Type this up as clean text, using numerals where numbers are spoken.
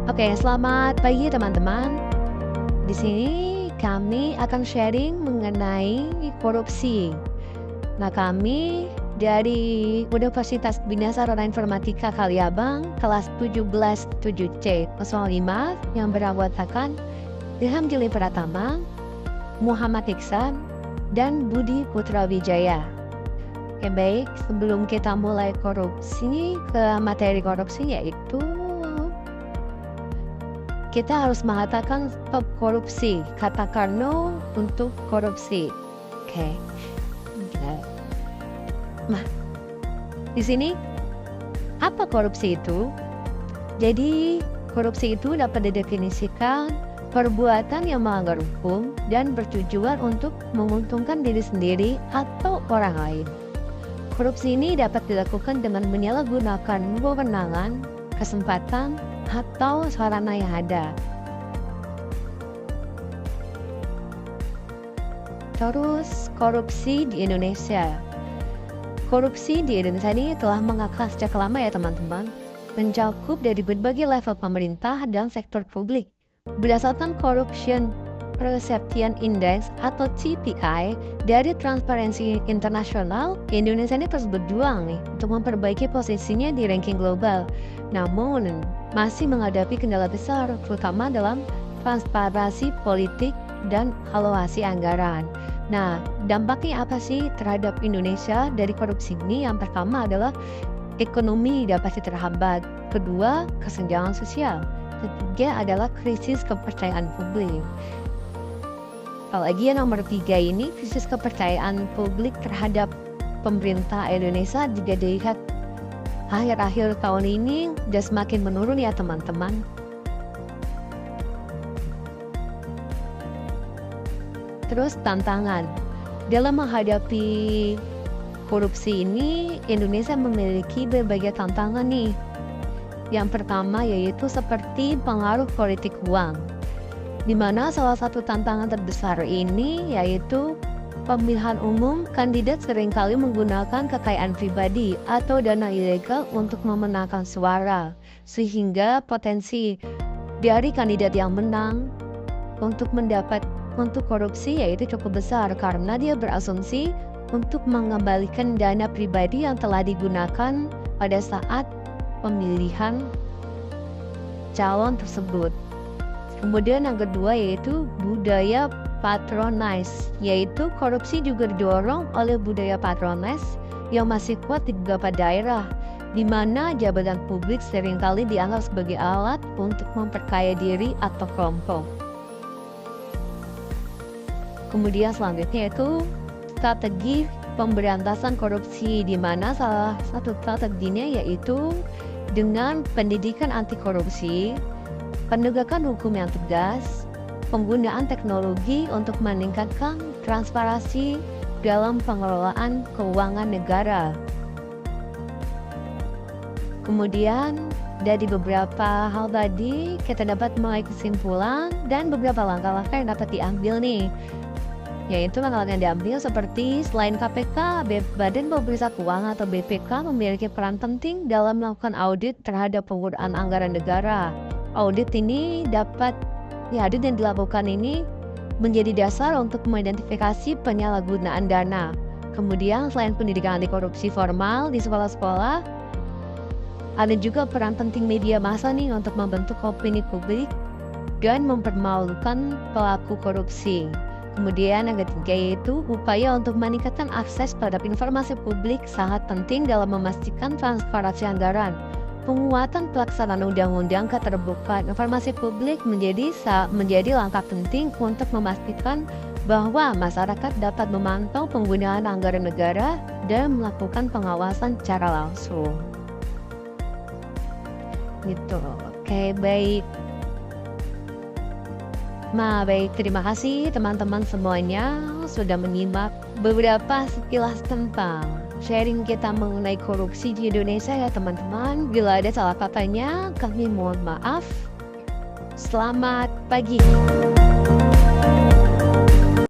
Oke, selamat pagi teman-teman. Di sini kami akan sharing mengenai korupsi. Nah, kami dari Universitas Bina Sarana Informatika Kaliabang, kelas 17 7C 05 yang beranggotakan Ilham Jili Pratama, Muhammad Iksan, dan Budi Putra Wijaya. Oke, baik, sebelum kita mulai ke materi korupsi, yaitu kita harus mengatakan stop korupsi, katakan no untuk korupsi. Oke. Nah, di sini apa korupsi itu? Jadi, korupsi itu dapat didefinisikan perbuatan yang melanggar hukum dan bertujuan untuk menguntungkan diri sendiri atau orang lain. Korupsi ini dapat dilakukan dengan menyalahgunakan wewenang, kesempatan, atau sarana yang ada. Terus, korupsi di Indonesia. Korupsi di Indonesia ini telah mengakar sejak lama ya teman-teman, mencakup dari berbagai level pemerintah dan sektor publik. Berdasarkan Corruption Perception Index atau CPI dari Transparency International, Indonesia ini terus berjuang nih untuk memperbaiki posisinya di ranking global. Namun, masih menghadapi kendala besar, terutama dalam transparansi politik dan alokasi anggaran. Nah, dampaknya apa sih terhadap Indonesia dari korupsi ini? Yang pertama adalah ekonomi dapat terhambat. Kedua, kesenjangan sosial. Ketiga adalah krisis kepercayaan publik. Apalagi yang nomor 3 ini, krisis kepercayaan publik terhadap pemerintah Indonesia juga dilihat akhir-akhir tahun ini sudah semakin menurun ya teman-teman. Terus tantangan. Dalam menghadapi korupsi ini, Indonesia memiliki berbagai tantangan nih. Yang pertama yaitu seperti pengaruh politik uang, di mana salah satu tantangan terbesar ini yaitu pemilihan umum, kandidat seringkali menggunakan kekayaan pribadi atau dana ilegal untuk memenangkan suara, sehingga potensi dari kandidat yang menang untuk korupsi yaitu cukup besar karena dia berasumsi untuk mengembalikan dana pribadi yang telah digunakan pada saat pemilihan calon tersebut. Kemudian yang kedua yaitu budaya patronize, yaitu korupsi juga didorong oleh budaya patronize yang masih kuat di beberapa daerah, di mana jabatan publik seringkali dianggap sebagai alat untuk memperkaya diri atau kelompok. Kemudian selanjutnya itu strategi pemberantasan korupsi, di mana salah satu strateginya yaitu dengan pendidikan anti korupsi, penegakan hukum yang tegas, penggunaan teknologi untuk meningkatkan transparansi dalam pengelolaan keuangan negara. Kemudian dari beberapa hal tadi kita dapat mengambil kesimpulan dan beberapa langkah-langkah yang dapat diambil nih. Yaitu langkah-langkah yang diambil seperti selain KPK, Badan Pemeriksa Keuangan atau BPK memiliki peran penting dalam melakukan audit terhadap penggunaan anggaran negara. Audit yang dilakukan ini menjadi dasar untuk mengidentifikasi penyalahgunaan dana. Kemudian selain pendidikan anti korupsi formal di sekolah-sekolah, ada juga peran penting media massa nih untuk membentuk opini publik dan mempermalukan pelaku korupsi. Kemudian yang ketiga yaitu upaya untuk meningkatkan akses terhadap informasi publik sangat penting dalam memastikan transparansi anggaran. Penguatan pelaksanaan undang-undang keterbukaan informasi publik menjadi langkah penting untuk memastikan bahwa masyarakat dapat memantau penggunaan anggaran negara dan melakukan pengawasan secara langsung. Gitu. Oke, baik. Nah, baik, terima kasih teman-teman semuanya sudah menyimak beberapa sekilas tentang sharing kita mengenai korupsi di Indonesia ya teman-teman. Bila ada salah katanya, kami mohon maaf. Selamat pagi.